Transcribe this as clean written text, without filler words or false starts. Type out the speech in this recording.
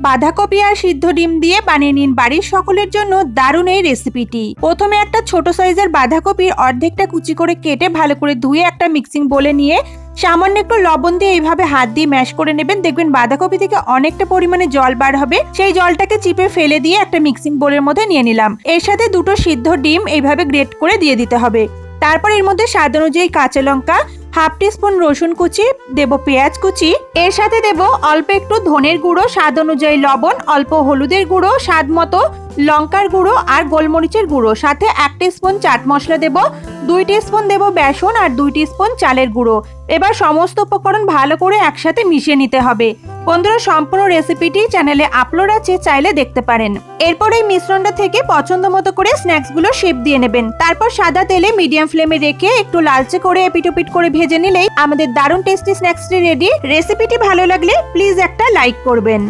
বাঁধাকপি আর সিদ্ধ ডিম দিয়ে বানিয়ে নিন বাড়ির সকলের জন্য দারুণ এই রেসিপিটি। প্রথমে একটা ছোট সাইজের বাঁধাকপির অর্ধেকটা কুচি করে কেটে ভালো করে ধুয়ে একটা মিক্সিং বোলে নিয়ে সামান্য একটু লবণ দিয়ে এইভাবে হাত দিয়ে ম্যাশ করে নেবেন। দেখবেন বাঁধাকপি থেকে অনেকটা পরিমাণে জল বার হবে। সেই জলটাকে চিপে ফেলে দিয়ে একটা মিক্সিং বোলের মধ্যে নিয়ে নিলাম। এর সাথে দুটো সিদ্ধ ডিম এইভাবে গ্রেট করে দিয়ে দিতে হবে। তারপর এর মধ্যে স্বাদ অনুযায়ী কাঁচা লঙ্কা, হাফ টিস্পুন রসুন কুচি, দেব পেঁয়াজ কুচি, এর সাথে দেব অল্প একটু ধনের গুঁড়ো, স্বাদ অনুযায়ী লবণ, অল্প হলুদের গুঁড়ো, স্বাদ মতো লঙ্কার গুঁড়ো আর গোলমরিচের গুঁড়ো, সাথে 1 টিস্পুন চাট মশলা দেব, 2 টিস্পুন দেব বেসন আর 2 টিস্পুন চালের গুঁড়ো। এবার সমস্ত উপকরণ ভালো করে একসাথে মিশিয়ে নিতে হবে। বন্ধুরা, সম্পূর্ণ রেসিপিটি চ্যানেলে আপলোড আছে, চাইলে দেখতে পারেন। এরপর এই মিশ্রণটা থেকে পছন্দ মতো করে স্ন্যাক্সগুলো শেপ দিয়ে নেবেন। তারপর সাদা তেলে মিডিয়াম ফ্লেমে রেখে একটু লালচে করে এপিটোপিট করে ভেজে নিলেই আমাদের দারুণ টেস্টি স্ন্যাক্সটি রেডি। রেসিপিটি ভালো লাগলে প্লিজ একটা লাইক করবেন।